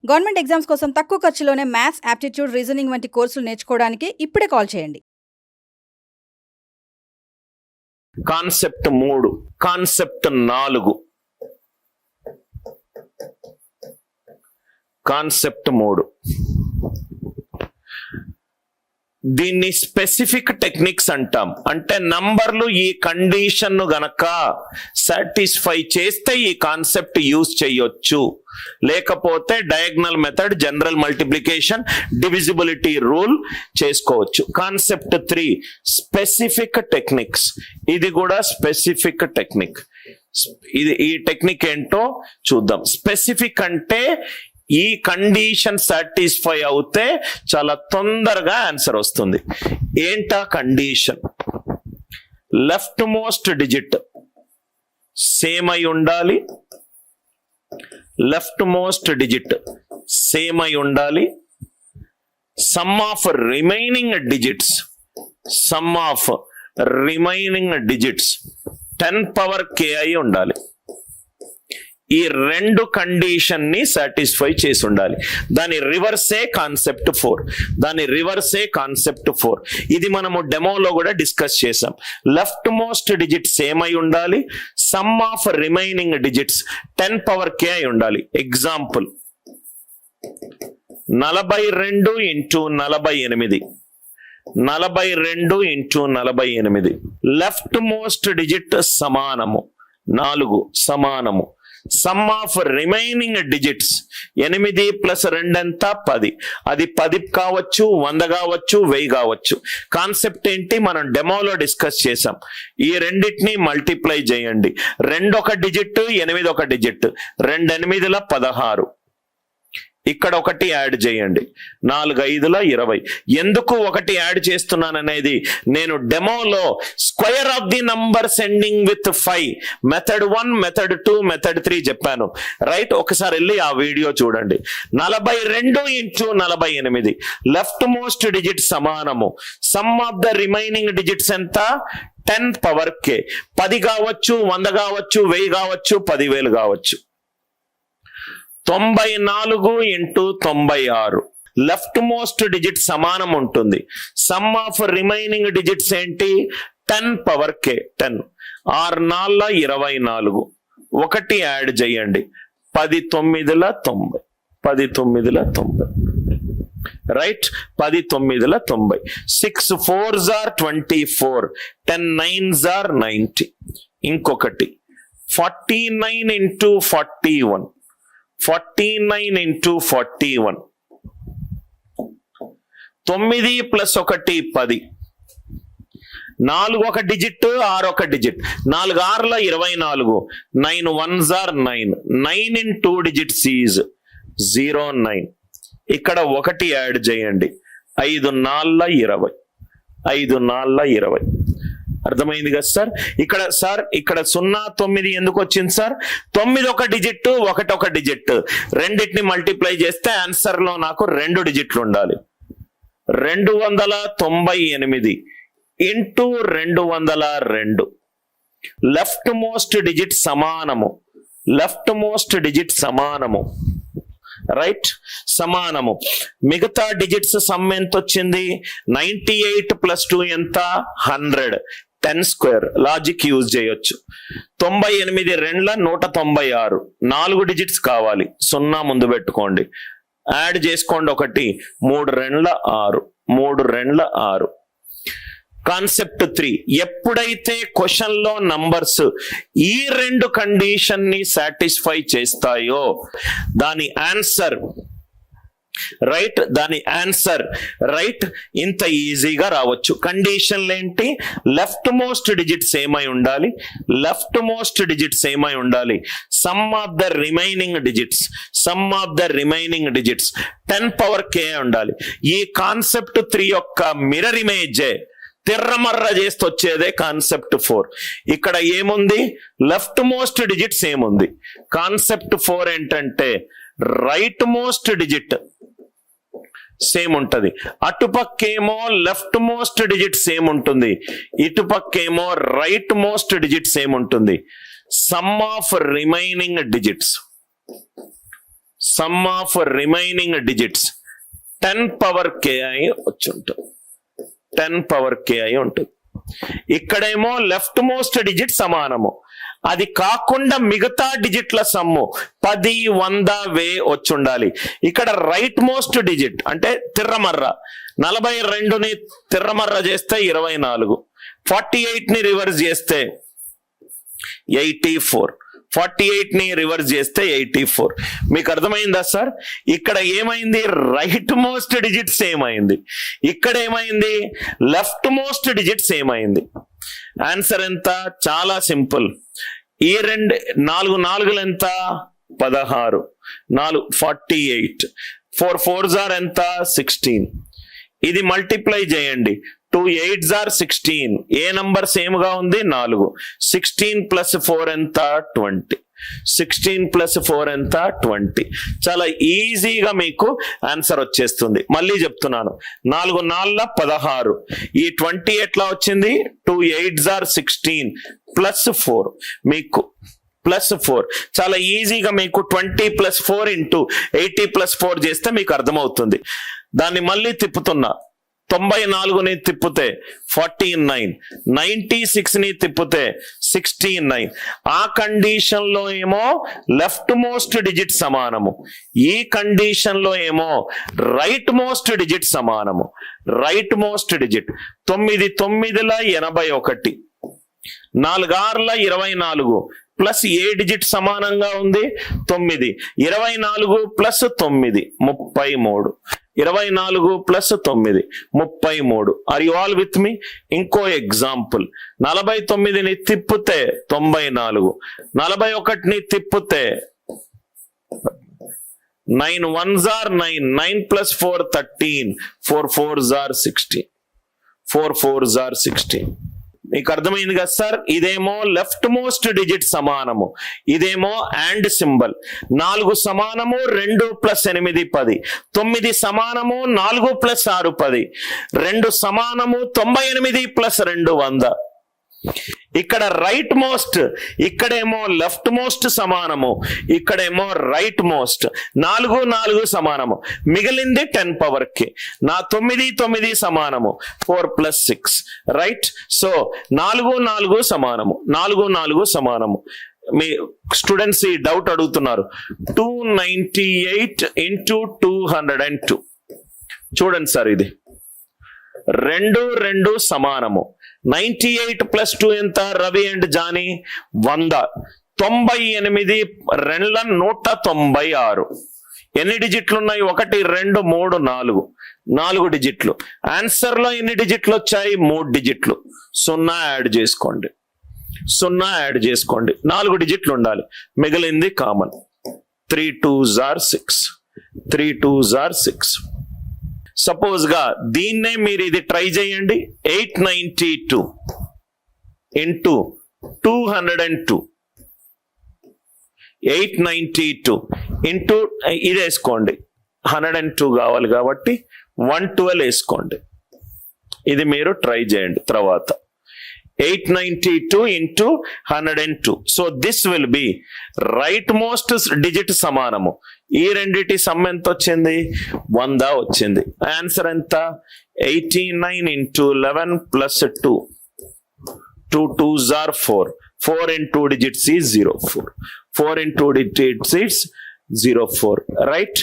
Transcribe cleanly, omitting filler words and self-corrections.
Government exams కోసం తక్కువ ఖర్చులోనే maths, aptitude, reasoning వంటి కోర్సులు నేర్చుకోవడానికి ఇప్పుడే కాల్ చేయండి. Concept 3, concept 4, concept 3. దీన్ని స్పెసిఫిక్ టెక్నిక్స్ అంటాం. అంటే నంబర్లు ఈ కండిషన్ ను గనక సాటిస్ఫై చేస్తే ఈ కాన్సెప్ట్ యూజ్ చేయొచ్చు. లేకపోతే diagonal method, general multiplication, divisibility rule చేసుకోవచ్చు. Concept 3 specific techniques. ఇది కూడా స్పెసిఫిక్ టెక్నిక్. ఈ టెక్నిక్ ఏంటో చూద్దాం. స్పెసిఫిక్ అంటే ఈ కండిషన్ సాటిస్ఫై అవుతే చాలా తొందరగా ఆన్సర్ వస్తుంది. ఏంటా condition? Left most digit same అయి ఉండాలి. లెఫ్ట్ మోస్ట్ డిజిట్ సేమ్ అయి ఉండాలి. Some of remaining digits, some of remaining digits 10 power k అయి ఉండాలి. ఈ రెండు కండిషన్ ని సాటిస్ఫై చేసి ఉండాలి. దాని రివర్సే కాన్సెప్ట్ 4. దాని రివర్సే కాన్సెప్ట్ 4. ఇది మనము డెమోలో కూడా డిస్కస్ చేసాం. లెఫ్ట్ మోస్ట్ డిజిట్ సేమ్ అయి ఉండాలి. Some of remaining digits 10 power k అయి ఉండాలి. ఎగ్జాంపుల్ 42 × 48. 42 × 48. లెఫ్ట్ మోస్ట్ డిజిట్ సమానము 4 సమానము. సమ్ ఆఫ్ రిమైనింగ్ డిజిట్స్ 8 + 2 ఎంత? 10. అది 10 కావచ్చు, 100 కావచ్చు, 1000 కావచ్చు. కాన్సెప్ట్ ఏంటి? మనం డెమోలో డిస్కస్ చేసాం. ఈ రెండింటిని మల్టిప్లై చేయండి. 2 ఒక డిజిట్, 8 ఒక డిజిట్. 2 8 16. ఇక్కడ 1 యాడ్ చేయండి. 4 5 20. ఎందుకు 1 యాడ్ చేస్తున్నాననేది నేను డెమోలో square of the numbers ending with 5 method 1, method 2, method 3 చెప్పాను. రైట్? ఒకసారి వెళ్ళి ఆ వీడియో చూడండి. 42 × 48. లెఫ్ట్ మోస్ట్ డిజిట్ సమానము. Some of the remaining digits ఎంత? 10 పవర్ k. 10 కావచ్చు, 100 కావచ్చు, 1000 కావచ్చు, 10,000 కావచ్చు. 94 × 96. లెఫ్ట్ మోస్ట్ డిజిట్ సమానం ఉంటుంది. సమ్ ఆఫ్ రిమైనింగ్ డిజిట్స్ ఏంటి? 10 పవర్ k. 10. 6 4 24. 1 యాడ్ చేయండి. 10 9 90. 10 9 90. Right? 10 9 90. 6 4s are 24. 10 9s are 90. ఇంకొకటి 49 × 41. 49 × 41. 9 + 1 10. 4 ఒక డిజిట్, 6 ఒక digit. 4 6 24. 9 1s are 9. 9 in 2 digits is 09. ఇక్కడ 1 యాడ్ చేయండి. 5 4 20. 5 4 20. అర్థమైంది కదా సార్? ఇక్కడ సార్ ఇక్కడ 0 9 ఎందుకు వచ్చింది సార్? 9 ఒక డిజిట్, 1 ఒక డిజిట్. రెండింటిని మల్టిప్లై చేస్తే ఆన్సర్ లో నాకు 2 డిజిట్లు ఉండాలి. 298 × 202. లెఫ్ట్ మోస్ట్ డిజిట్ సమానము. లెఫ్ట్ మోస్ట్ డిజిట్ సమానము. రైట్? సమానము. మిగతా డిజిట్స్ సమ్ ఎంత వచ్చింది? 98 + 2 ఎంత? 100. 10 స్క్వేర్. లాజిక్ యూజ్ చేయొచ్చు. 98 2 196. 4 డిజిట్స్ కావాలి. 0 ముందు పెట్టుకోండి. యాడ్ చేసుకోండి. 1 3 2 6. 3 2 6. కాన్సెప్ట్ 3. ఎప్పుడైతే క్వశ్చన్ లో నంబర్స్ ఈ 2 కండిషన్ ని సాటిస్ఫై చేస్తాయో దాని ఆన్సర్ రైట్, దాని ఆన్సర్ రైట్ ఇంత ఈజీగా రావచ్చు. కండిషన్లు ఏంటి? లెఫ్ట్ మోస్ట్ డిజిట్ సేమ్ అయి ఉండాలి. లెఫ్ట్ మోస్ట్ డిజిట్ సేమ్ అయి ఉండాలి. Some of the remaining digits, some of the remaining digits 10 power k ఉండాలి. ఈ కాన్సెప్ట్ 3 యొక్క మిర్రర్ ఇమేజే తిర్రమర్ర చేస్తూ వచ్చేదే కాన్సెప్ట్ 4. ఇక్కడ ఏముంది? లెఫ్ట్ మోస్ట్ డిజిట్ సేమ్ ఉంది. కాన్సెప్ట్ 4 ఏంటంటే రైట్ మోస్ట్ డిజిట్ సేమ్ ఉంటది. అటుపక్కేమో లెఫ్ట్ మోస్ట్ డిజిట్ సేమ్ ఉంటుంది, ఇటుపక్కేమో రైట్ మోస్ట్ డిజిట్ సేమ్ ఉంటుంది. Some of remaining digits, some of remaining digits 10 power k అయి వచ్చుంటుంది. 10 పవర్ k అయి ఉంటుంది. ఇక్కడేమో లెఫ్ట్ మోస్ట్ డిజిట్ సమానము, అది కాకుండా మిగతా డిజిట్ల సమ్ము 10, 100, 1000 వచ్చుండాలి. ఇక్కడ రైట్ మోస్ట్ డిజిట్ అంటే తిర్రమర్ర 42ని తిర్రమర్ర చేస్తే 24, 48ని రివర్స్ చేస్తే 84, 48ని రివర్స్ చేస్తే 84. మీకు అర్థమైందా సార్? ఇక్కడ ఏమైంది? రైట్ మోస్ట్ డిజిట్ సేమ్ అయింది. ఇక్కడ ఏమైంది? లెఫ్ట్ మోస్ట్ డిజిట్ సేమ్ అయింది. ఆన్సర్ ఎంత? చాలా సింపుల్. ఈ 4 4లు ఎంత? 16, 4 48, 4 4s are ఎంత? 16. ఇది మల్టిప్లై చేయండి. 2 8s are 16. A number same గా ఉంది? 4. 16 ప్లస్ 4 ఎంత? 20. 16 ప్లస్ 4 ఎంత? 20. చాలా ఈజీగా మీకు ఆన్సర్ వచ్చేస్తుంది. మళ్ళీ చెప్తున్నాను, 4 4 16. ఈ 20 ఎట్లా వచ్చింది? 2 8s are 16 ప్లస్ 4 మీకు ప్లస్ 4. చాలా ఈజీగా మీకు 20 ప్లస్ 4 ఇంటూ 80 ప్లస్ 4 చేస్తే మీకు అర్థమవుతుంది. దాన్ని మళ్ళీ తిప్పుతున్నా. 94ని తిప్పితే 49, 96ని తిప్పితే 69. ఆ కండిషన్ లో ఏమో లెఫ్ట్ మోస్ట్ డిజిట్ సమానము, ఈ కండిషన్ లో ఏమో రైట్ మోస్ట్ డిజిట్ సమానము. రైట్ మోస్ట్ డిజిట్ 9 9ల 81, 4 6ల 24 ప్లస్ ఏ డిజిట్ సమానంగా ఉంది? 9. 24 plus 9 33. 24 plus 9 33. Are you all with me? ఇంకో ఎగ్జాంపుల్. 49ని తిప్పితే 94, 41ని తిప్పితే 9 1s are 9, 9 plus 4 13, 4 4s are 16, 4 4s are 16. మీకు అర్థమైంది కదా సార్? ఇదేమో లెఫ్ట్ మోస్ట్ డిజిట్ సమానము, ఇదేమో అండ్ సింబల్. 4 సమానము 2 ప్లస్ 8 10, 9 సమానము 4 ప్లస్ 6 10, 2 సమానము 98 ప్లస్ 2 100. ఇక్కడ రైట్ మోస్ట్, ఇక్కడేమో లెఫ్ట్ మోస్ట్ సమానము, ఇక్కడేమో రైట్ మోస్ట్. 4 4 సమానము, మిగిలింది 10 పవర్ కి. నా 9 9 సమానము, 4 ప్లస్ 6. రైట్? సో 4 4 సమానము, 4 4 సమానము. మీ స్టూడెంట్స్ ఈ డౌట్ అడుగుతున్నారు. 298 ఇంటూ 202. చూడండి సార్, ఇది 2 2 సమానము. 98 ప్లస్ 2 ఎంత? Ravi and Johnny 100. 98 2 196. ఎన్ని డిజిట్లు ఉన్నాయి? 1 2 3 4, 4 డిజిట్లు. ఆన్సర్ లో ఎన్ని డిజిట్లు వచ్చాయి? 3 డిజిట్లు. 0 యాడ్ చేసుకోండి, 0 యాడ్ చేసుకోండి. 4 డిజిట్లు ఉండాలి, మిగిలింది common. 3 2s are 6, 3 2s are 6. Suppose గా దీన్నే మీరు ఇది ట్రై చేయండి. 892 ఇంటూ 202, 892 ఇంటూ ఇది వేసుకోండి. 102 కావాలి కాబట్టి 112 వేసుకోండి. ఇది మీరు ట్రై చేయండి తర్వాత. 892 into 102. So this will be right most digit సమానము. ఈ రెండిటి సమ్ ఎంత వచ్చింది? 100 వచ్చింది. ఆన్సర్ ఎంత? 89 into 11 plus 2. 2 2s are 4. 4 in 2 digits is 04. 4 in 2 digits is 04. Right?